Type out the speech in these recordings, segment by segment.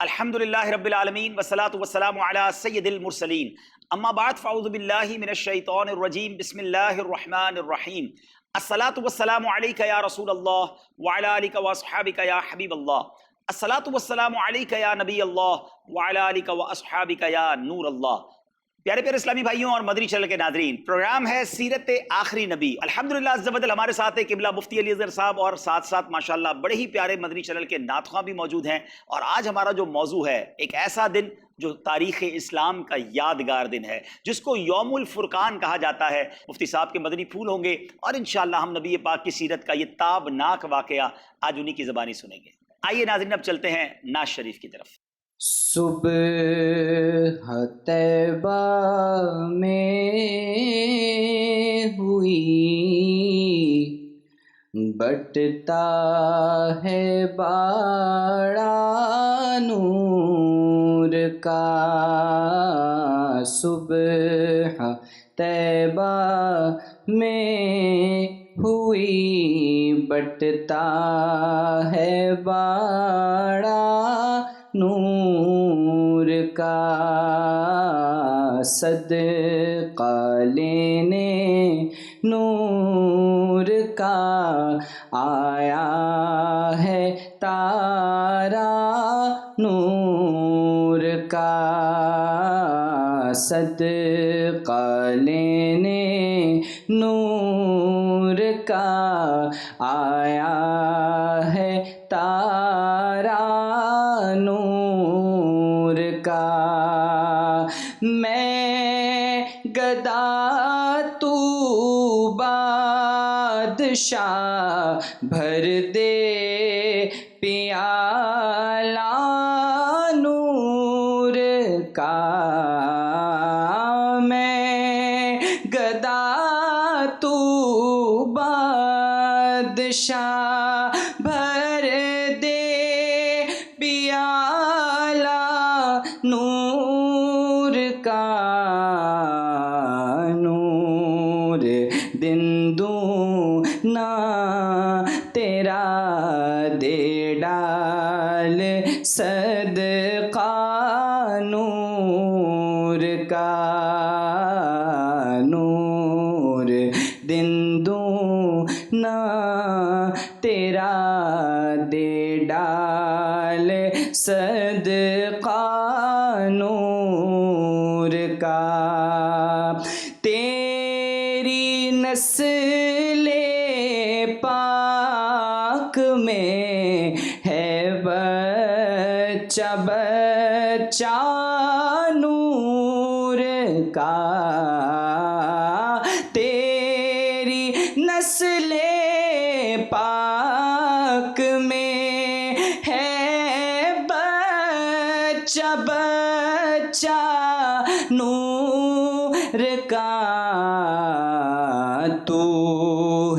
الحمدللہ رب العالمین والصلاة والسلام علی سید المرسلین اما بعد فاعوذ باللہ من الشیطان الرجیم بسم اللہ الرحمن الرحیم الصلاة والسلام علیک یا رسول اللہ وعلی آلک واصحابک یا حبیب اللہ الصلاة والسلام علیک یا نبی اللہ وعلی آلک واصحابک یا نور اللہ۔ پیارے پیارے اسلامی بھائیوں اور مدنی چینل کے ناظرین، پروگرام ہے سیرت آخری نبی۔ الحمدللہ عز و جل ہمارے ساتھ ہے قبلہ مفتی علی اصغر صاحب، اور ساتھ ساتھ ماشاءاللہ بڑے ہی پیارے مدنی چینل کے نعت خواں بھی موجود ہیں۔ اور آج ہمارا جو موضوع ہے، ایک ایسا دن جو تاریخ اسلام کا یادگار دن ہے، جس کو یوم الفرقان کہا جاتا ہے۔ مفتی صاحب کے مدنی پھول ہوں گے اور انشاءاللہ ہم نبی پاک کی سیرت کا یہ تابناک واقعہ آج انہی کی زبانی سنیں گے۔ آئیے ناظرین اب چلتے ہیں نعت شریف کی طرف۔ صبح طیبہ میں ہوئی بٹتا ہے باڑا نور کا، صبح طیبہ میں ہوئی بٹتا ہے باڑا نور کا، صدقہ لینے نور کا آیا ہے تارا نور کا، صدقہ لینے نور کا آیا ہے تارا نور کا، میں گدا تو بادشاہ بھر دے پیالہ نور کا، میں گدا تو بادشاہ بھر دے پیالہ نور کا، نور دن دونا تیرا دے ڈال صدقہ نور کا، نور دن دونا تیرا دے ڈال صدقہ نور کا، تیری نسل پاک میں ہے بچہ بچہ نور کا، تیری نسل پاک میں ہے بچہ بچہ نور کا، تو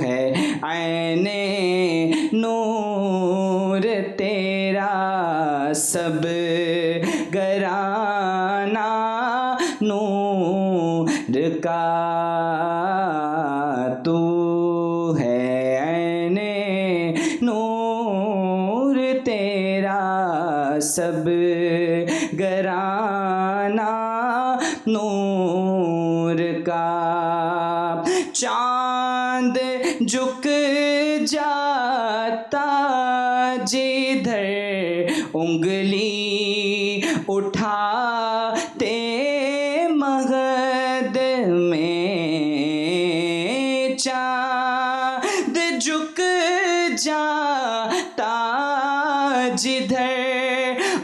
ہے عین نور تیرا سب گرانہ نور کا، تو ہے عین نور تیرا سب گرانہ نور کا، چاند جھک جاتا جدھر انگلی اٹھاتے مغد میں، چاند جھک جاتا جدھر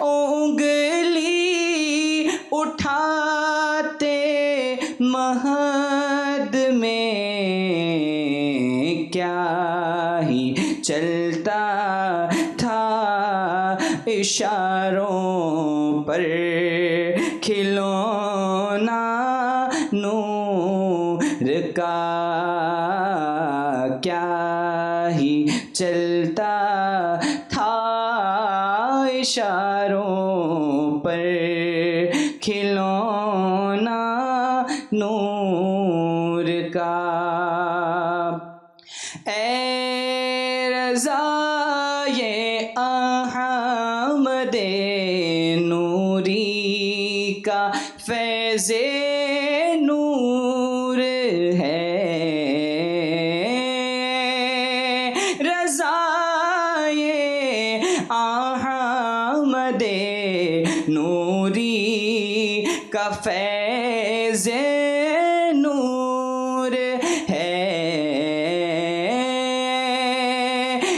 انگلی اٹھاتے مہد میں، کیا ہی چلتا تھا اشاروں پر کھلونا نور کا، کیا ہی چلتا تھا اشاروں پر کھلونا نور کا، اے رضا یہ احمد نوری کا فیض نور ہے، رضا یہ احمد نوری کا فیض نور ہے،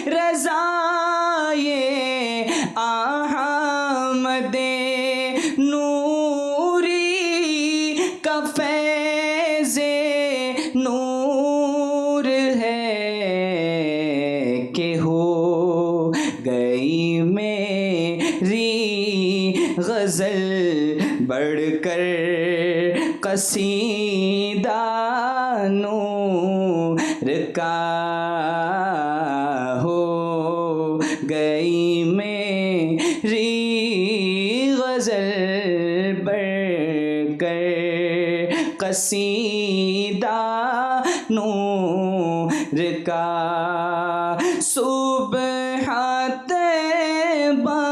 رضا یہ احمد نوری کا فیض نور ہے، کہ ہو گئی میری غزل بڑھ کر قصیدہ نور کا، ہو گئی میری غزل بڑھ کر قصیدہ نور کا، صبح طیبہ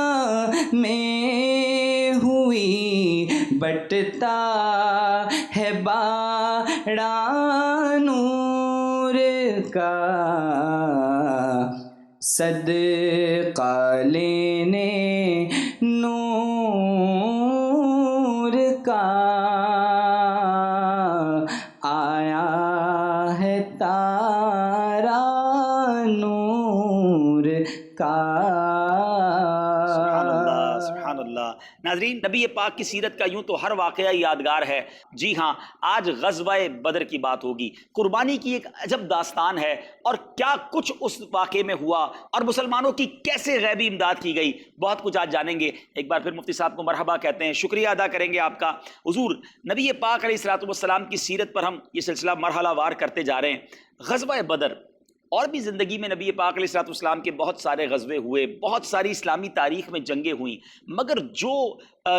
میں ہوئی بٹتا ہے باڑا نور کا، صدقہ لینے نور کا آیا ہے تارا نور کا۔ سبحان اللہ سبحان اللہ۔ ناظرین، نبی پاک کی سیرت کا یوں تو ہر واقعہ یادگار ہے، جی ہاں آج غزوہ بدر کی بات ہوگی۔ قربانی کی ایک عجب داستان ہے، اور کیا کچھ اس واقعے میں ہوا اور مسلمانوں کی کیسے غیبی امداد کی گئی، بہت کچھ آج جانیں گے۔ ایک بار پھر مفتی صاحب کو مرحبا کہتے ہیں، شکریہ ادا کریں گے آپ کا۔ حضور نبی پاک علیہ الصلوۃ والسلام کی سیرت پر ہم یہ سلسلہ مرحلہ وار کرتے جا رہے ہیں۔ غزوہ بدر، اور بھی زندگی میں نبی پاک علیہ الصلوۃ والسلام کے بہت سارے غزوے ہوئے، بہت ساری اسلامی تاریخ میں جنگیں ہوئیں، مگر جو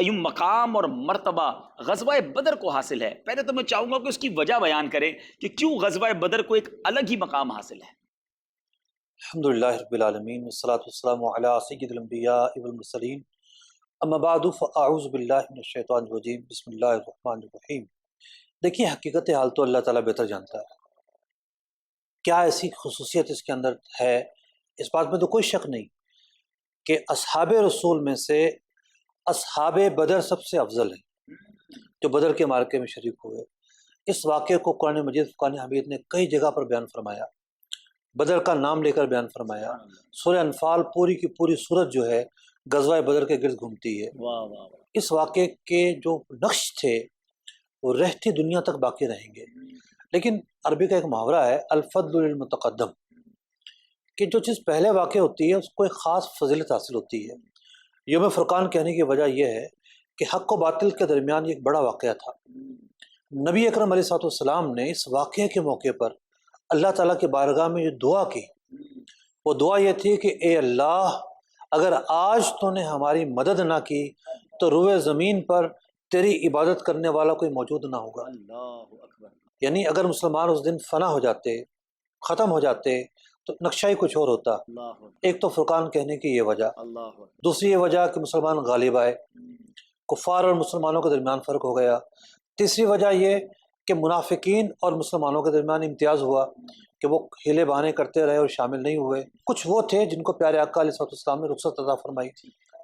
یوں مقام اور مرتبہ غزوہ بدر کو حاصل ہے، پہلے تو میں چاہوں گا کہ اس کی وجہ بیان کریں کہ کیوں غزوہ بدر کو ایک الگ ہی مقام حاصل ہے۔ الحمدللہ رب العالمین والصلاة والسلام علی سید الانبیاء والمرسلین، اما بعد فاعوذ باللہ من الشیطان الرجیم، بسم اللہ الرحمن الرحیم۔ دیکھیے حقیقت حال تو اللہ تعالیٰ بہتر جانتا ہے، کیا ایسی خصوصیت اس کے اندر ہے، اس بات میں تو کوئی شک نہیں کہ اصحاب رسول میں سے اصحاب بدر سب سے افضل ہیں، جو بدر کے معرکے میں شریک ہوئے۔ اس واقعے کو قرآن مجید فرقان حمید نے کئی جگہ پر بیان فرمایا، بدر کا نام لے کر بیان فرمایا۔ سورہ انفال پوری کی پوری سورت جو ہے غزوہ بدر کے گرد گھومتی ہے۔ اس واقعے کے جو نقش تھے وہ رہتی دنیا تک باقی رہیں گے۔ لیکن عربی کا ایک محاورہ ہے الفضل للمتقدم، کہ جو چیز پہلے واقع ہوتی ہے اس کو ایک خاص فضیلت حاصل ہوتی ہے۔ یوم فرقان کہنے کی وجہ یہ ہے کہ حق و باطل کے درمیان ایک بڑا واقعہ تھا۔ نبی اکرم علیہ الصلوۃ والسلام نے اس واقعے کے موقع پر اللہ تعالیٰ کی بارگاہ میں جو دعا کی، وہ دعا یہ تھی کہ اے اللہ، اگر آج تو نے ہماری مدد نہ کی تو روئے زمین پر تیری عبادت کرنے والا کوئی موجود نہ ہوگا۔ اللہ اکبر۔ یعنی اگر مسلمان اس دن فنا ہو جاتے، ختم ہو جاتے، تو نقشہ ہی کچھ اور ہوتا۔ ایک تو فرقان کہنے کی یہ وجہ، دوسری یہ وجہ کہ مسلمان غالب آئے، کفار اور مسلمانوں کے درمیان فرق ہو گیا، تیسری وجہ یہ کہ منافقین اور مسلمانوں کے درمیان امتیاز ہوا کہ وہ ہیلے بہانے کرتے رہے اور شامل نہیں ہوئے۔ کچھ وہ تھے جن کو پیارے آقا علیہ السلام نے رخصت عطا فرمائی،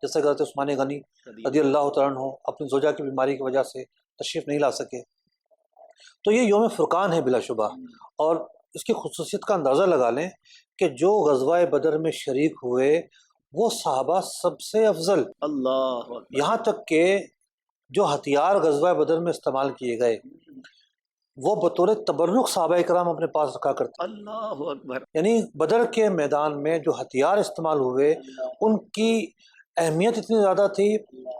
جیسے حضرت عثمان غنی رضی اللہ تعالیٰ عنہ اپنی زوجہ کی بیماری کی وجہ سے تشریف نہیں لا سکے۔ تو یہ یوم فرقان ہے بلا شبہ، اور اس کی خصوصیت کا اندازہ لگا لیں کہ جو غزوہ بدر میں شریک ہوئے وہ صحابہ سب سے افضل، اللہ اکبر۔ یہاں تک کہ جو ہتھیار غزوہ بدر میں استعمال کیے گئے وہ بطور تبرک صحابہ کرام اپنے پاس رکھا کرتے۔ اللہ اکبر۔ یعنی بدر کے میدان میں جو ہتھیار استعمال ہوئے ان کی اہمیت اتنی زیادہ تھی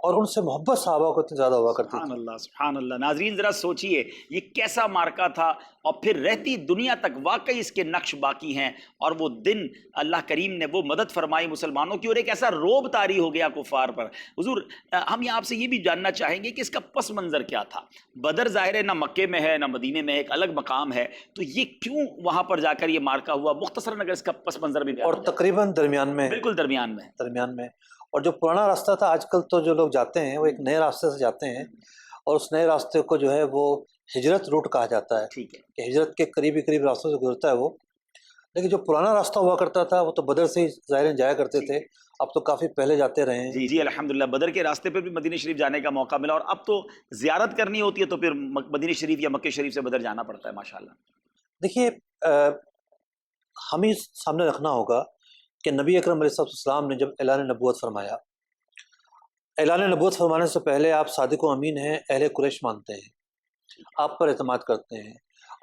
اور ان سے محبت صحابہ کو اتنی زیادہ ہوا کرتی سبحان تھی۔ اللہ سبحان اللہ۔ ناظرین ذرا سوچئے یہ کیسا مارکا تھا، اور پھر رہتی دنیا تک واقعی اس کے نقش باقی ہیں، اور وہ دن اللہ کریم نے وہ مدد فرمائی مسلمانوں کی، اور ایک ایسا روب طاری ہو گیا کفار پر۔ حضور ہم یہاں آپ سے یہ بھی جاننا چاہیں گے کہ اس کا پس منظر کیا تھا؟ بدر ظاہر ہے نہ مکے میں ہے نہ مدینے میں، ایک الگ مقام ہے، تو یہ کیوں وہاں پر جا کر یہ مارکا ہوا؟ مختصراً اگر اس کا پس منظر بھی بیان اور ہو جائے۔ تقریباً درمیان میں بالکل درمیان میں۔ درمیان میں اور جو پرانا راستہ تھا، آج کل تو جو لوگ جاتے ہیں وہ ایک نئے راستے سے جاتے ہیں، اور اس نئے راستے کو جو ہے وہ ہجرت روٹ کہا جاتا ہے ٹھیک ہے۔ کہ ہجرت کے قریبی قریب راستوں سے گزرتا ہے وہ۔ لیکن جو پرانا راستہ ہوا کرتا تھا وہ تو بدر سے ہی ظاہر جایا کرتے تھے، اب تو کافی پہلے جاتے رہے ہیں۔ جی جی الحمدللہ، بدر کے راستے پر بھی مدینہ شریف جانے کا موقع ملا، اور اب تو زیارت کرنی ہوتی ہے تو پھر مدینہ شریف یا مکہ شریف سے بدر جانا پڑتا ہے ماشاءاللہ۔ دیکھیے ہمیں سامنے رکھنا ہوگا کہ نبی اکرم علیہ السلام نے جب اعلان نبوت فرمایا، اعلان نبوت فرمانے سے پہلے آپ صادق و امین ہیں، اہل قریش مانتے ہیں، آپ پر اعتماد کرتے ہیں،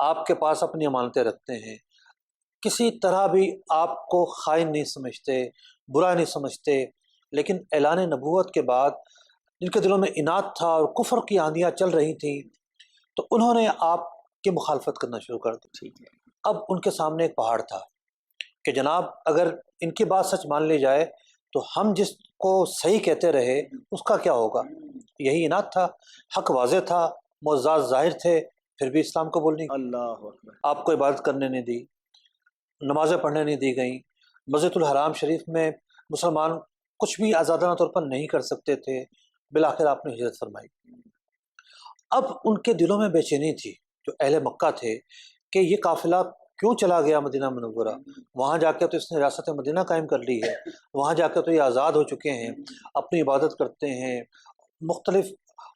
آپ کے پاس اپنی امانتیں رکھتے ہیں، کسی طرح بھی آپ کو خائن نہیں سمجھتے، برا نہیں سمجھتے۔ لیکن اعلان نبوت کے بعد جن کے دلوں میں اناد تھا اور کفر کی آندیاں چل رہی تھیں، تو انہوں نے آپ کی مخالفت کرنا شروع کر دی۔ ٹھیک ہے۔ اب ان کے سامنے ایک پہاڑ تھا کہ جناب اگر ان کی بات سچ مان لی جائے تو ہم جس کو صحیح کہتے رہے اس کا کیا ہوگا؟ یہی اناد تھا، حق واضح تھا، معجزات ظاہر تھے، پھر بھی اسلام قبول نہیں کیا۔ اللہ اکبر۔ آپ کو عبادت کرنے نہیں دی، نمازیں پڑھنے نہیں دی گئیں، مسجد الحرام شریف میں مسلمان کچھ بھی آزادانہ طور پر نہیں کر سکتے تھے، بالآخر آپ نے ہجرت فرمائی۔ اب ان کے دلوں میں بے چینی تھی جو اہل مکہ تھے کہ یہ قافلہ کیوں چلا گیا مدینہ منورہ؟ وہاں جا کے تو اس نے ریاست مدینہ قائم کر لی ہے، وہاں جا کے تو یہ آزاد ہو چکے ہیں، اپنی عبادت کرتے ہیں، مختلف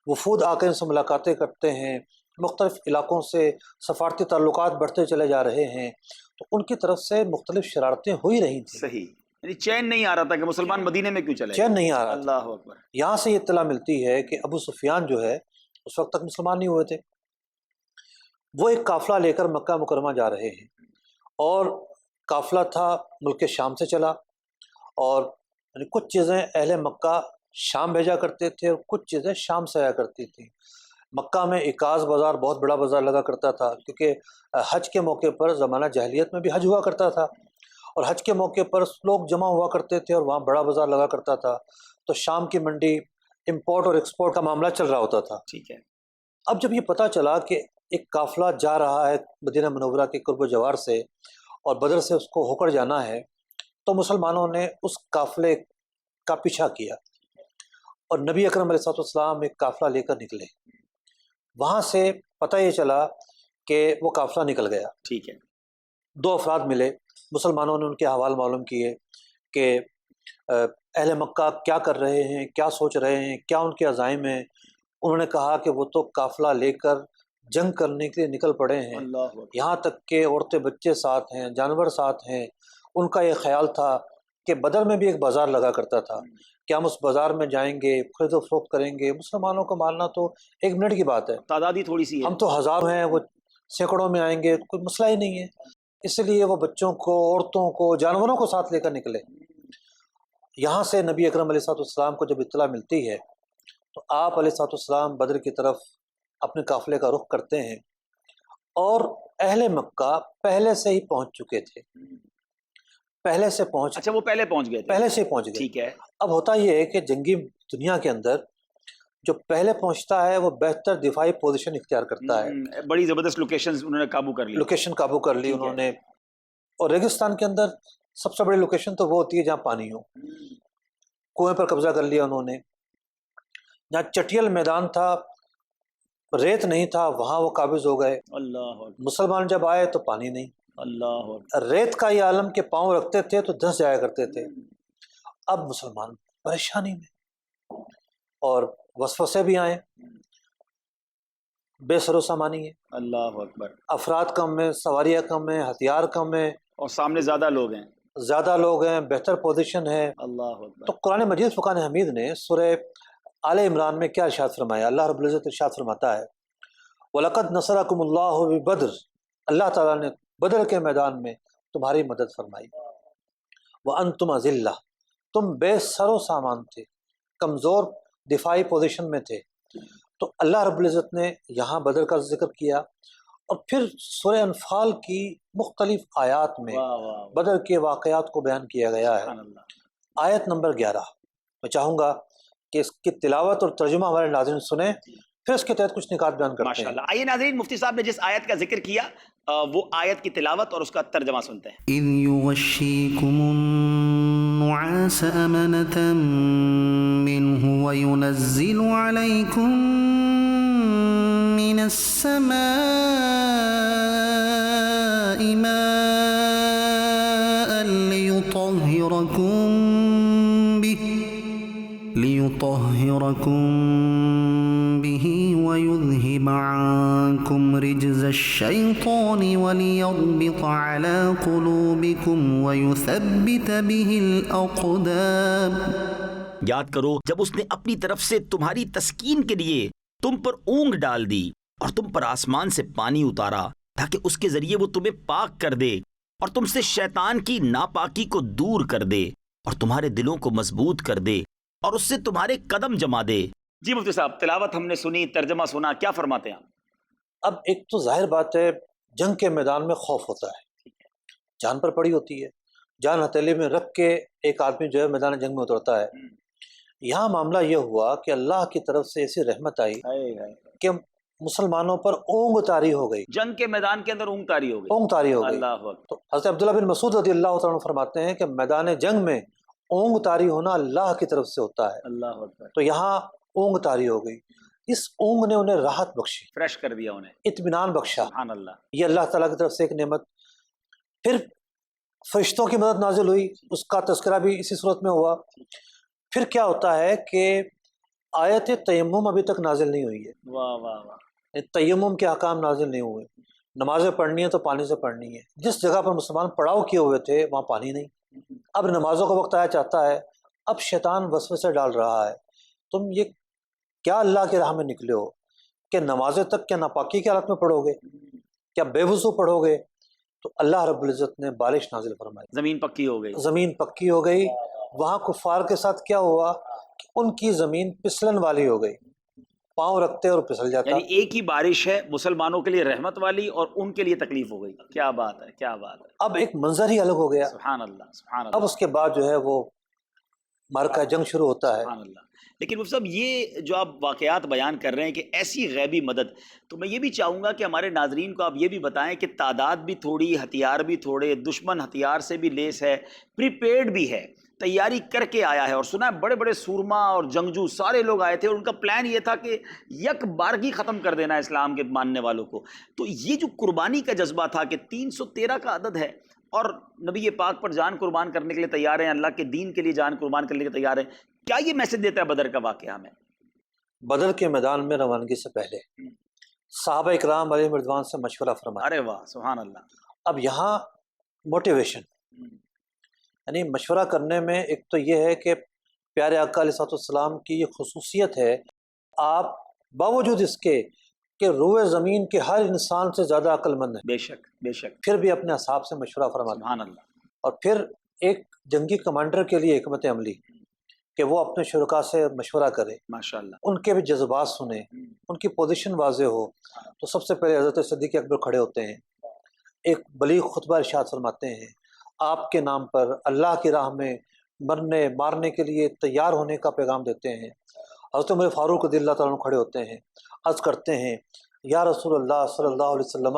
وفود آ کے ان سے ملاقاتیں کرتے ہیں، مختلف علاقوں سے سفارتی تعلقات بڑھتے چلے جا رہے ہیں، تو ان کی طرف سے مختلف شرارتیں ہو ہی رہی تھیں۔ صحیح، یعنی چین نہیں آ رہا تھا کہ مسلمان مدینے میں کیوں چلے چین نہیں آ رہا تھا۔ اللہ اکبر۔ یہاں سے یہ اطلاع ملتی ہے کہ ابو سفیان جو ہے اس وقت تک مسلمان نہیں ہوئے تھے، وہ ایک قافلہ لے کر مکہ مکرمہ جا رہے ہیں، اور قافلہ تھا ملک شام سے چلا، اور یعنی کچھ چیزیں اہل مکہ شام بھیجا کرتے تھے اور کچھ چیزیں شام سے آیا کرتی تھیں۔ مکہ میں عکاظ بازار بہت بڑا بازار لگا کرتا تھا، کیونکہ حج کے موقع پر زمانہ جاہلیت میں بھی حج ہوا کرتا تھا، اور حج کے موقع پر لوگ جمع ہوا کرتے تھے اور وہاں بڑا بازار لگا کرتا تھا، تو شام کی منڈی، امپورٹ اور ایکسپورٹ کا معاملہ چل رہا ہوتا تھا۔ ٹھیک ہے۔ اب جب یہ پتہ چلا کہ ایک قافلہ جا رہا ہے مدینہ منورہ کے قرب و جوار سے اور بدر سے اس کو ہو کر جانا ہے، تو مسلمانوں نے اس قافلے کا پیچھا کیا، اور نبی اکرم علیہ السلام ایک قافلہ لے کر نکلے۔ وہاں سے پتہ یہ چلا کہ وہ قافلہ نکل گیا۔ ٹھیک ہے۔ 2 افراد ملے، مسلمانوں نے ان کے احوال معلوم کیے کہ اہل مکہ کیا کر رہے ہیں، کیا سوچ رہے ہیں، کیا ان کے عزائم ہیں۔ انہوں نے کہا کہ وہ تو قافلہ لے کر جنگ کرنے کے لیے نکل پڑے ہیں، اللہ اکبر۔ یہاں تک کہ عورتیں بچے ساتھ ہیں، جانور ساتھ ہیں۔ ان کا یہ خیال تھا کہ بدر میں بھی ایک بازار لگا کرتا تھا کہ ہم اس بازار میں جائیں گے، خرید و فروخت کریں گے، مسلمانوں کو مارنا تو 1 منٹ کی بات ہے، تعداد ہی تھوڑی سی ہے۔ ہم تو ہزاروں ہیں، وہ سینکڑوں میں آئیں گے، کوئی مسئلہ ہی نہیں ہے۔ اس لیے وہ بچوں کو، عورتوں کو، جانوروں کو ساتھ لے کر نکلے۔ یہاں سے نبی اکرم علیہ السلام کو جب اطلاع ملتی ہے تو آپ علیہ السلام بدر کی طرف اپنے قافلے کا رخ کرتے ہیں، اور اہل مکہ پہلے سے ہی پہنچ چکے تھے، پہلے سے پہنچ اچھا وہ پہلے پہنچ گئے تھے۔ پہلے سے پہنچ گئے۔ ٹھیک ہے۔ اب ہوتا یہ ہے کہ جنگی دنیا کے اندر جو پہلے پہنچتا ہے وہ بہتر دفاعی پوزیشن اختیار کرتا ہے، بڑی زبردست لوکیشنز انہوں نے قابو کر لی۔ لوکیشن قابو کر لی ٹھیک ہے۔ انہوں نے۔ اور ریگستان کے اندر سب سے بڑی لوکیشن تو وہ ہوتی ہے جہاں پانی ہو، کنویں پر قبضہ کر لیا انہوں نے۔ جہاں چٹیل میدان تھا، ریت نہیں تھا، وہاں وہ قابض ہو گئے۔ اللہ اکبر۔ مسلمان جب آئے تو پانی نہیں، اللہ اکبر۔ ریت کا یہ عالم کے پاؤں رکھتے تھے تو دھنس جایا کرتے تھے۔ اب مسلمان پریشانی میں، اور وسوسے بھی آئیں، بے سر و سامانی ہے، اللہ اکبر۔ افراد کم ہیں، سواریاں کم ہیں، ہتھیار کم ہیں، اور سامنے زیادہ لوگ ہیں۔ زیادہ لوگ ہیں، بہتر پوزیشن ہے۔ اللہ اکبر۔ تو قرآن مجید فقان حمید نے سورہ آل عمران میں کیا ارشاد فرمایا؟ اللہ رب العزت ارشاد فرماتا ہے وَلَقَدْ نَصَرَكُمُ اللَّهُ بِبَدْرٍ، اللہ تعالیٰ نے بدر کے میدان میں تمہاری مدد فرمائی، وَأَنْتُمْ أَذِلَّةٌ، تم بے سر و سامان تھے، کمزور دفاعی پوزیشن میں تھے۔ تو اللہ رب العزت نے یہاں بدر کا ذکر کیا، اور پھر سورہ انفال کی مختلف آیات میں بدر کے واقعات کو بیان کیا گیا ہے۔ آیت نمبر 11 میں چاہوں گا کہ اس کی تلاوت اور ترجمہ ہمارے ناظرین سنیں، پھر اس کے تحت کچھ نکات بیان کرتے ہیں۔ ماشاءاللہ۔ آئیے ناظرین، مفتی صاحب نے جس آیت کا ذکر کیا وہ آیت کی تلاوت اور اس کا ترجمہ سنتے ہیں۔ اذ یغشیکم النعاس امنة منه وینزل علیکم من السماء ماء ليطهركم به ويذهب عنكم رجز الشيطان وليربط على قلوبكم ويثبت به الأقدام۔ یاد کرو جب اس نے اپنی طرف سے تمہاری تسکین کے لیے تم پر اونگ ڈال دی اور تم پر آسمان سے پانی اتارا تاکہ اس کے ذریعے وہ تمہیں پاک کر دے اور تم سے شیطان کی ناپاکی کو دور کر دے اور تمہارے دلوں کو مضبوط کر دے اور اس سے تمہارے قدم جما دے۔ جی مفتی صاحب، تلاوت ہم نے سنی، ترجمہ سنا، کیا فرماتے ہیں آپ؟ اب ایک تو ظاہر بات ہے، جنگ کے میدان میں خوف ہوتا ہے، جان پر پڑی ہوتی ہے، جان ہتھیلی میں رکھ کے ایک آدمی جو ہے میدان جنگ میں اترتا ہے۔ یہاں معاملہ یہ ہوا کہ اللہ کی طرف سے ایسی رحمت آئی کہ مسلمانوں پر اونگ طاری ہو گئی، جنگ کے میدان کے اندر اونگ طاری ہو گئی، اونگ طاری ہو گئی۔ اللہ اکبر۔ تو حضرت عبداللہ بن مسعود رضی اللہ تعالیٰ عنہ فرماتے ہیں کہ میدان جنگ میں اونگ طاری ہونا اللہ کی طرف سے ہوتا ہے۔ اللہ اکبر۔ تو یہاں اونگ طاری ہو گئی، اس اونگ نے انہیں راحت بخشی، فریش کر دیا انہیں، اطمینان بخشا۔ سبحان اللہ۔ یہ اللہ تعالیٰ کی طرف سے ایک نعمت۔ پھر فرشتوں کی مدد نازل ہوئی، اس کا تذکرہ بھی اسی صورت میں ہوا۔ پھر کیا ہوتا ہے کہ آیت تیمم ابھی تک نازل نہیں ہوئی ہے، واہ واہ واہ۔ تیمم کے احکام نازل نہیں ہوئے۔ نمازیں پڑھنی ہے تو پانی سے پڑھنی ہے۔ جس جگہ پر مسلمان پڑاؤ کیے ہوئے تھے وہاں پانی نہیں۔ اب نمازوں کا وقت آیا چاہتا ہے، اب شیطان وسوسے ڈال رہا ہے، تم یہ کیا اللہ کی راہ میں نکلے ہو کہ نمازیں تک کیا ناپاکی کی حالت میں پڑھو گے، کیا بے وضو پڑھو گے؟ تو اللہ رب العزت نے بارش نازل فرمائی، زمین پکی ہو گئی، زمین پکی ہو گئی۔ وہاں کفار کے ساتھ کیا ہوا کہ ان کی زمین پسلن والی ہو گئی، پاؤں رکھتے اور پسل جاتا۔ یعنی ایک ہی بارش ہے مسلمانوں کے لیے رحمت والی اور ان کے لیے تکلیف ہو گئی۔ کیا بات ہے، کیا بات ہے۔ اب ایک منظر ہی الگ ہو گیا۔ سبحان اللہ، سبحان اللہ۔ اب اس کے بعد جو ہے وہ معرکہ جنگ شروع ہوتا ہے۔ سبحان اللہ۔ لیکن مفتی صاحب، یہ جو آپ واقعات بیان کر رہے ہیں کہ ایسی غیبی مدد، تو میں یہ بھی چاہوں گا کہ ہمارے ناظرین کو آپ یہ بھی بتائیں کہ تعداد بھی تھوڑی، ہتھیار بھی تھوڑے، دشمن ہتھیار سے بھی لیس ہے، پریپیڈ بھی ہے، تیاری کر کے آیا ہے، اور سنا ہے بڑے بڑے سورما اور جنگجو سارے لوگ آئے تھے اور ان کا پلان یہ تھا کہ یک بارگی ختم کر دینا اسلام کے ماننے والوں کو۔ تو یہ جو قربانی کا جذبہ تھا کہ 313 کا عدد ہے اور نبی پاک پر جان قربان کرنے کے لیے تیار ہیں، اللہ کے دین کے لیے جان قربان کرنے کے لیے تیار ہیں، کیا یہ میسج دیتا ہے بدر کا واقعہ ہمیں؟ بدر کے میدان میں روانگی سے پہلے صحابہ اکرام علیہ رضوان سے مشورہ فرمایا۔ ارے واہ، سبحان اللہ۔ اب یہاں موٹیویشن، یعنی مشورہ کرنے میں ایک تو یہ ہے کہ پیارے آقا علیہ السلام کی یہ خصوصیت ہے، آپ باوجود اس کے کہ روئے زمین کے ہر انسان سے زیادہ عقل مند ہیں، بے شک بے شک، پھر بھی اپنے اصحاب سے مشورہ فرماتے ہیں۔ سبحان اللہ۔ اور پھر ایک جنگی کمانڈر کے لیے حکمت عملی کہ وہ اپنے شرکاء سے مشورہ کرے، ماشاء اللہ، ان کے بھی جذبات سنیں، ان کی پوزیشن واضح ہو۔ تو سب سے پہلے حضرت صدیق اکبر کھڑے ہوتے ہیں، ایک بلیغ خطبہ ارشاد فرماتے ہیں، آپ کے نام پر اللہ کی راہ میں مرنے مارنے کے لیے تیار ہونے کا پیغام دیتے ہیں۔ حضرت عمر فاروق رضی اللہ تعالیٰ عنہ کھڑے ہوتے ہیں، عرض کرتے ہیں، یا رسول اللہ صلی اللہ علیہ وسلم،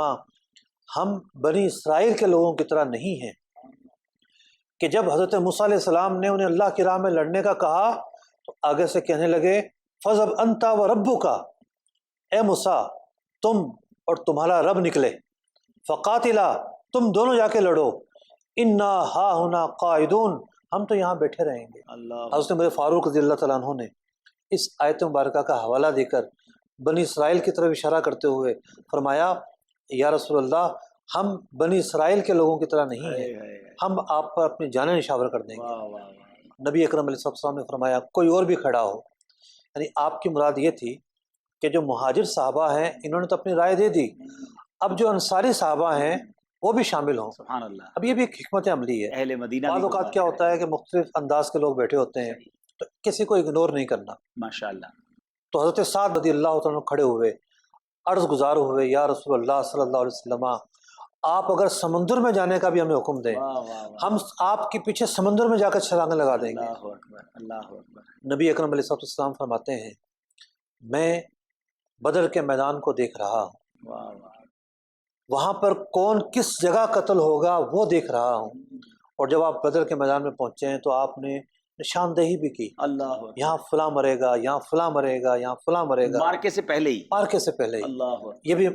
ہم بنی اسرائیل کے لوگوں کی طرح نہیں ہیں کہ جب حضرت موسیٰ علیہ السلام نے انہیں اللہ کی راہ میں لڑنے کا کہا تو آگے سے کہنے لگے، فَذْهَبْ أَنْتَ وَرَبُّكَ، اے موسیٰ تم اور تمہارا رب نکلے، فَقَاتِلَا، تم دونوں جا کے لڑو، اِنَّا هَاهُنَا قَاعِدُونَ، ہم تو یہاں بیٹھے رہیں گے۔ اللہ، حضرت عمر فاروق رضی اللہ تعالیٰ عنہ نے اس آیت مبارکہ کا حوالہ دے کر بنی اسرائیل کی طرف اشارہ کرتے ہوئے فرمایا، یا رسول اللہ، ہم بنی اسرائیل کے لوگوں کی طرح نہیں ہیں، ہم آپ پر اپنی جانیں نشاور کر دیں گے۔ واہ واہ واہ، نبی اکرم علیہ السلام نے فرمایا کوئی اور بھی کھڑا ہو، یعنی آپ کی مراد یہ تھی کہ جو مہاجر صحابہ ہیں انہوں نے تو اپنی رائے دے دی، اب جو انصاری صحابہ ہیں وہ بھی شامل ہوں. سبحان اللہ. اب یہ بھی ایک حکمت عملی ہے. اہل مدینہ بعض اوقات کیا ہوتا ہے کہ مختلف انداز کے لوگ بیٹھے ہوتے ہیں تو کسی کو اگنور نہیں کرنا. ماشاء اللہ. تو حضرت سعد رضی اللہ تعالیٰ کھڑے ہوئے، عرض گزار ہوئے، یا رسول اللہ صلی اللہ علیہ وسلم، آپ اگر سمندر میں جانے کا بھی ہمیں حکم دیں، ہم آپ کے پیچھے سمندر میں جا کر چھلانگیں لگا دیں گے. اللہ اکبر، اللہ اکبر. نبی اکرم علیہ السلام فرماتے ہیں میں بدر کے میدان کو دیکھ رہا ہوں، واہ واہ. وہاں پر کون کس جگہ قتل ہوگا وہ دیکھ رہا ہوں. اور جب آپ بدر کے میدان میں پہنچے ہیں تو آپ نے نشاندہی بھی کی، اللہ اکبر. یہاں فلاں مرے گا، یہاں فلاں مرے گا، یہاں فلاں مرے گا، مارکے سے پہلے ہی، مارکے سے پہلے ہی. اللہ اکبر. یہ بھی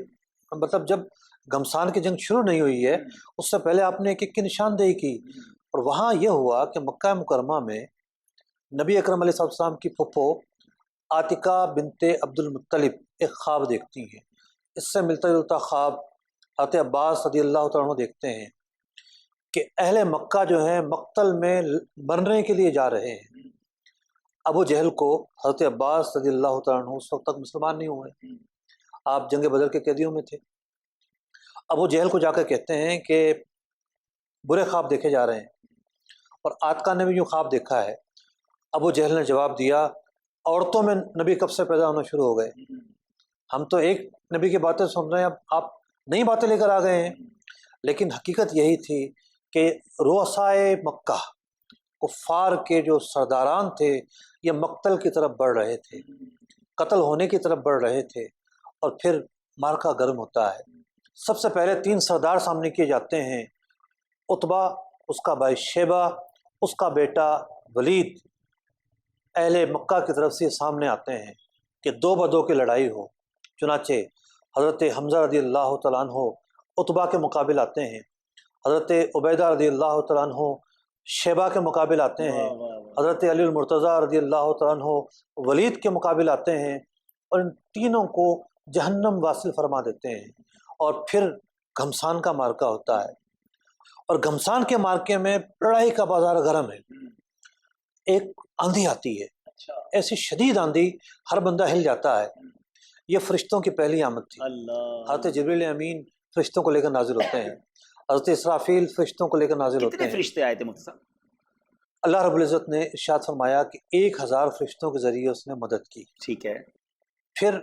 مطلب جب گھمسان کی جنگ شروع نہیں ہوئی ہے اس سے پہلے آپ نے ایک ایک کی نشاندہی کی. اور وہاں یہ ہوا کہ مکہ مکرمہ میں نبی اکرم علیہ السلام کی پھپھو عاتقہ بنت عبد المطلب ایک خواب دیکھتی ہیں. اس سے ملتا جلتا خواب حضرت عباس رضی اللہ تعالیٰ عنہ دیکھتے ہیں کہ اہل مکہ جو ہیں مقتل میں مرنے کے لیے جا رہے ہیں. ابو جہل کو حضرت عباس رضی اللہ تعالیٰ عنہ اس وقت تک مسلمان نہیں ہوئے، آپ جنگ بدر کے قیدیوں میں تھے. ابو جہل کو جا کر کہتے ہیں کہ برے خواب دیکھے جا رہے ہیں، اور عاتقہ نے بھی یوں خواب دیکھا ہے. ابو جہل نے جواب دیا عورتوں میں نبی کب سے پیدا ہونا شروع ہو گئے، ہم تو ایک نبی کی باتیں سن رہے ہیں، اب آپ نئی باتیں لے کر آ گئے ہیں. لیکن حقیقت یہی تھی کہ رؤسائے مکہ، کفار کے جو سرداران تھے، یہ مقتل کی طرف بڑھ رہے تھے، قتل ہونے کی طرف بڑھ رہے تھے، اور پھر مارکا گرم ہوتا ہے. سب سے پہلے 3 سردار سامنے کیے جاتے ہیں، عتبہ، اس کا بھائی شیبہ، اس کا بیٹا ولید. اہل مکہ کی طرف سے سامنے آتے ہیں کہ 2 بدوں کی لڑائی ہو. چنانچہ حضرت حمزہ رضی اللہ تعالیٰ عنہ عتبہ کے مقابل آتے ہیں، حضرت عبیدہ رضی اللہ تعالیٰ عنہ شیبہ کے مقابل آتے ہیں، حضرت علی المرتضیٰ رضی اللہ تعالیٰ عنہ ولید کے مقابل آتے ہیں، اور ان تینوں کو جہنم واصل فرما دیتے ہیں. اور پھر گھمسان کا مارکا ہوتا ہے، اور گھمسان کے مارکے میں لڑائی کا بازار گرم ہے. ایک آندھی آتی ہے، ایسی شدید آندھی ہر بندہ ہل جاتا ہے. یہ فرشتوں کی پہلی آمد تھی. حضرت جبریل امین فرشتوں کو لے کر نازل ہوتے ہیں، حضرت اسرافیل فرشتوں کو لے کر نازل ہوتے کتنے ہیں. فرشتے آئے تھے مفتی صاحب؟ اللہ رب العزت نے ارشاد فرمایا کہ 1000 فرشتوں کے ذریعے اس نے مدد کی. ٹھیک ہے. پھر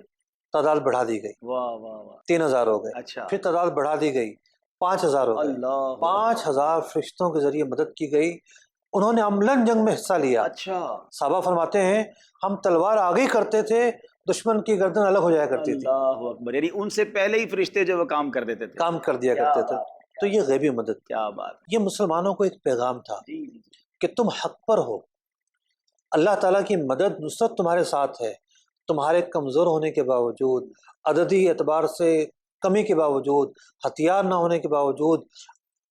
تعداد بڑھا دی گئی، واہ واہ واہ. 3000 ہو گئے. اچھا. پھر تعداد بڑھا دی گئی، 5000 ہو گئے. اللہ. 5000 فرشتوں کے ذریعے مدد کی گئی. انہوں نے عملاً جنگ میں حصہ لیا. اچھا. صحابہ فرماتے ہیں ہم تلوار آگے کرتے تھے، دشمن کی گردن الگ ہو جایا کرتی تھی. اللہ اکبر. یعنی ان سے پہلے ہی فرشتے جو وہ کام کر دیتے تھے، کام کر دیا کرتے تھے. تو یہ غیبی مدد. کیا بات. یہ مسلمانوں کو ایک پیغام تھا جی. کہ تم حق پر ہو، اللہ تعالیٰ کی مدد نصرت تمہارے ساتھ ہے. تمہارے کمزور ہونے کے باوجود، عددی اعتبار سے کمی کے باوجود، ہتھیار نہ ہونے کے باوجود،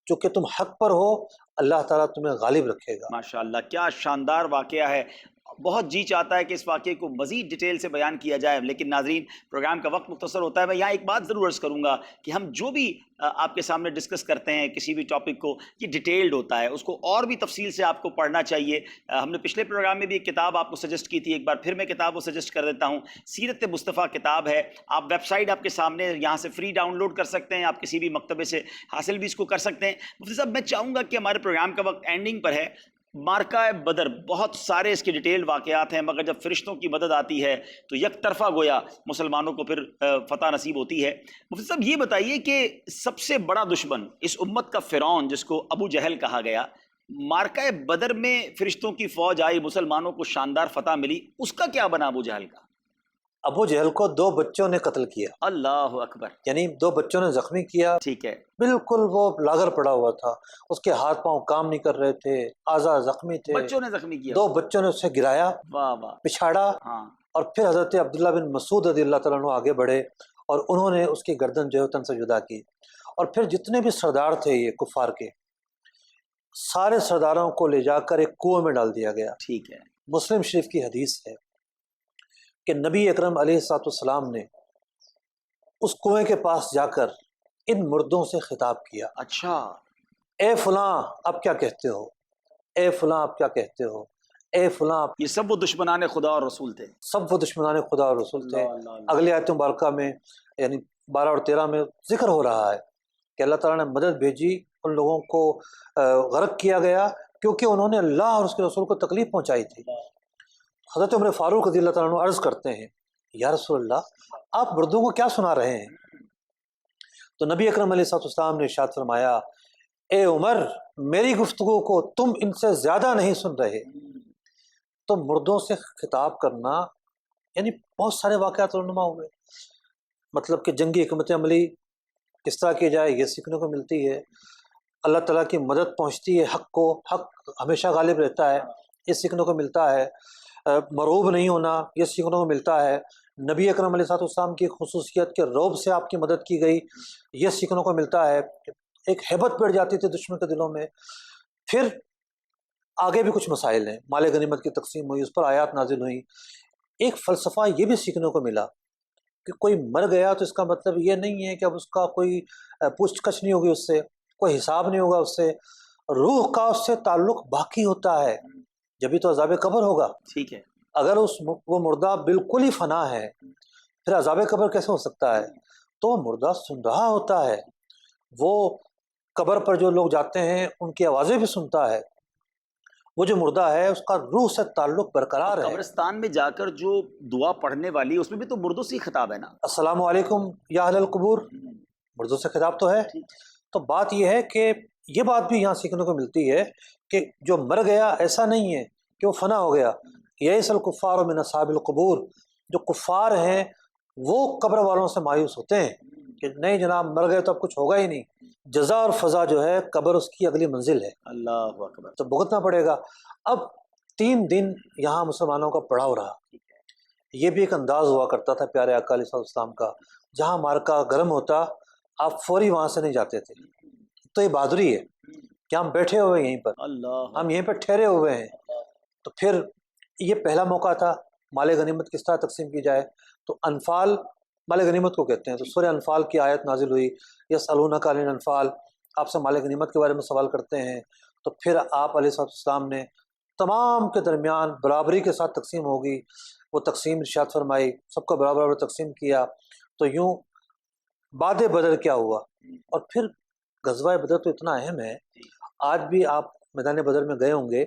چونکہ تم حق پر ہو، اللہ تعالیٰ تمہیں غالب رکھے گا. ماشاء اللہ، کیا شاندار واقعہ ہے. بہت جی چاہتا ہے کہ اس واقعے کو مزید ڈیٹیل سے بیان کیا جائے، لیکن ناظرین پروگرام کا وقت مختصر ہوتا ہے. میں یہاں ایک بات ضرور عرض کروں گا کہ ہم جو بھی آپ کے سامنے ڈسکس کرتے ہیں کسی بھی ٹاپک کو، یہ ڈیٹیلڈ ہوتا ہے، اس کو اور بھی تفصیل سے آپ کو پڑھنا چاہیے. ہم نے پچھلے پروگرام میں بھی ایک کتاب آپ کو سجیسٹ کی تھی، ایک بار پھر میں کتاب کو سجیسٹ کر دیتا ہوں. سیرت مصطفیٰ کتاب ہے. آپ ویب سائٹ آپ کے سامنے، یہاں سے فری ڈاؤن لوڈ کر سکتے ہیں، آپ کسی بھی مکتبے سے حاصل بھی اس کو کر سکتے ہیں. مفتی صاحب، میں چاہوں گا کہ ہمارے پروگرام کا وقت اینڈنگ پر ہے. مارکہ بدر، بہت سارے اس کے ڈیٹیل واقعات ہیں، مگر جب فرشتوں کی مدد آتی ہے تو یک طرفہ گویا مسلمانوں کو پھر فتح نصیب ہوتی ہے. مفتی صاحب یہ بتائیے کہ سب سے بڑا دشمن اس امت کا فرعون، جس کو ابو جہل کہا گیا، مارکہ بدر میں فرشتوں کی فوج آئی، مسلمانوں کو شاندار فتح ملی، اس کا کیا بنا ابو جہل کا؟ ابو جہل کو 2 بچوں نے قتل کیا. اللہ اکبر. یعنی 2 بچوں نے زخمی کیا. ٹھیک ہے. بالکل وہ لاغر پڑا ہوا تھا، اس کے ہاتھ پاؤں کام نہیں کر رہے تھے، اعضاء زخمی تھے. بچوں نے زخمی کیا. 2 بچوں نے اسے گرایا، واہ واہ، پچھاڑا. ہاں. اور پھر حضرت عبداللہ بن مسعود رضی اللہ تعالیٰ عنہ آگے بڑھے اور انہوں نے اس کی گردن جو ہے تن سے جدا کی. اور پھر جتنے بھی سردار تھے یہ کفار کے، سارے سرداروں کو لے جا کر ایک کنویں میں ڈال دیا گیا. ٹھیک ہے. مسلم شریف کی حدیث ہے کہ نبی اکرم علیہ السلام نے اس کنویں کے پاس جا کر ان مردوں سے خطاب کیا. اچھا. اے فلاں آپ کیا کہتے ہو، اے فلاں آپ کیا کہتے ہو، اے فلاں. یہ سب وہ دشمنان خدا اور رسول تھے. سب وہ دشمنان خدا اور رسول تھے. اللہ اللہ. اگلے آیت مبارکہ میں یعنی 12 اور 13 میں ذکر ہو رہا ہے کہ اللہ تعالیٰ نے مدد بھیجی، ان لوگوں کو غرق کیا گیا کیونکہ انہوں نے اللہ اور اس کے رسول کو تکلیف پہنچائی تھی۔ حضرت عمر فاروق رضی اللہ تعالیٰ عنہ عرض کرتے ہیں یا رسول اللہ آپ مردوں کو کیا سنا رہے ہیں؟ تو نبی اکرم علیہ السلام نے ارشاد فرمایا اے عمر میری گفتگو کو تم ان سے زیادہ نہیں سن رہے۔ تو مردوں سے خطاب کرنا یعنی بہت سارے واقعات رونما ہوئے، مطلب کہ جنگی حکمت عملی کس طرح کی جائے یہ سیکھنے کو ملتی ہے، اللہ تعالیٰ کی مدد پہنچتی ہے حق کو، حق ہمیشہ غالب رہتا ہے یہ سیکھنے کو ملتا ہے، مرعوب نہیں ہونا یہ سیکھنے کو ملتا ہے، نبی اکرم علیہ السلام کی خصوصیت کے رعب سے آپ کی مدد کی گئی یہ سیکھنے کو ملتا ہے، ایک ہیبت بیٹھ جاتی تھی دشمن کے دلوں میں۔ پھر آگے بھی کچھ مسائل ہیں، مال غنیمت کی تقسیم ہوئی، اس پر آیات نازل ہوئیں۔ ایک فلسفہ یہ بھی سیکھنے کو ملا کہ کوئی مر گیا تو اس کا مطلب یہ نہیں ہے کہ اب اس کا کوئی پوچھ گچھ نہیں ہوگی، اس سے کوئی حساب نہیں ہوگا، اس سے روح کا اس سے تعلق باقی ہوتا ہے، جبھی تو عذاب قبر ہوگا۔ ٹھیک ہے، اگر وہ مردہ بالکل ہی فنا ہے پھر عذاب قبر کیسے ہو سکتا ہے؟ تو وہ مردہ سن رہا ہوتا ہے، وہ قبر پر جو لوگ جاتے ہیں ان کی آوازیں بھی سنتا ہے، وہ جو مردہ ہے اس کا روح سے تعلق برقرار ہے۔ قبرستان میں جا کر جو دعا پڑھنے والی ہے اس میں بھی تو مردوں سے ہی خطاب ہے نا، السلام علیکم یا اہل القبور، مردوں سے خطاب تو ہے۔ تو بات یہ ہے کہ یہ بات بھی یہاں سیکھنے کو ملتی ہے کہ جو مر گیا ایسا نہیں ہے کہ وہ فنا ہو گیا، یئس الکفار من اصحاب القبور، جو کفار ہیں وہ قبر والوں سے مایوس ہوتے ہیں کہ نہیں جناب مر گئے تو اب کچھ ہوگا ہی نہیں، جزا اور فضا جو ہے قبر اس کی اگلی منزل ہے، اللہ اکبر۔ تو بھگتنا پڑے گا۔ اب 3 دن یہاں مسلمانوں کا پڑاؤ رہا، یہ بھی ایک انداز ہوا کرتا تھا پیارے آقا علیہ السلام کا، جہاں مارکا گرم ہوتا آپ فوری وہاں سے نہیں جاتے تھے۔ تو یہ بہادری ہے کہ ہم بیٹھے ہوئے یہیں پر، اللہ ہم یہیں پر ٹھہرے ہوئے ہیں۔ تو پھر یہ پہلا موقع تھا مال غنیمت کس طرح تقسیم کی جائے، تو انفال مال غنیمت کو کہتے ہیں، تو سورہ انفال کی آیت نازل ہوئی، یسألونک عن الانفال، آپ سے مال غنیمت کے بارے میں سوال کرتے ہیں۔ تو پھر آپ علیہ السلام نے تمام کے درمیان برابری کے ساتھ تقسیم ہوگی وہ تقسیم ارشاد فرمائی، سب کو برابر برابر تقسیم کیا۔ تو یوں بعد بدر کیا ہوا، اور پھر غزوہ بدر تو اتنا اہم ہے، آج بھی آپ میدان بدر میں گئے ہوں گے،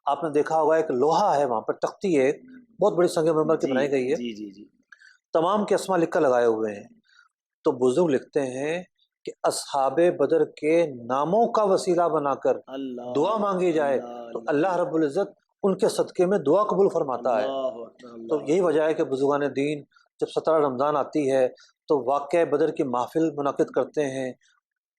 آپ نے دیکھا ہوگا ایک لوہا ہے وہاں پر، تختی ہے بہت بڑی سنگ مرمر کی بنائی گئی ہے، جی جی جی، تمام کے اسما لکھ کر لگائے ہوئے ہیں۔ تو بزرگ لکھتے ہیں کہ اصحاب بدر کے ناموں کا وسیلہ بنا کر اللہ دعا مانگی جائے تو اللہ رب العزت ان کے صدقے میں دعا قبول فرماتا ہے۔ تو یہی وجہ ہے کہ بزرگان دین جب 17 رمضان آتی ہے تو واقعہ بدر کی محفل منعقد کرتے ہیں،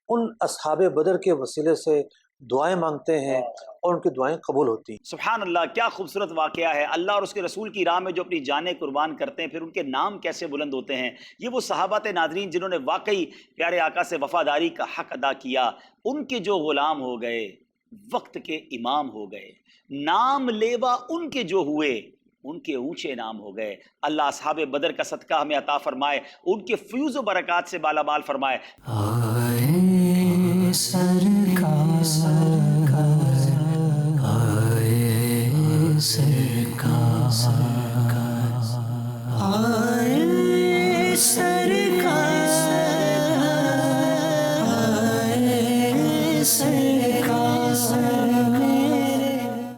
ان اصحاب بدر کے وسیلے سے دعائیں مانگتے ہیں اور ان کی دعائیں قبول ہوتی ہیں۔ سبحان اللہ، کیا خوبصورت واقعہ ہے۔ اللہ اور اس کے رسول کی راہ میں جو اپنی جانیں قربان کرتے ہیں، پھر ان کے نام کیسے بلند ہوتے ہیں۔ یہ وہ صحابہ ناظرین جنہوں نے واقعی پیارے آقا سے وفاداری کا حق ادا کیا، ان کے جو غلام ہو گئے، وقت کے امام ہو گئے، نام لیوا ان کے جو ہوئے، ان کے اونچے نام ہو گئے۔ اللہ اصحاب بدر کا صدقہ ہمیں عطا فرمائے، ان کے فیوز و برکات سے بالا بال فرمائے۔ آئے سرکار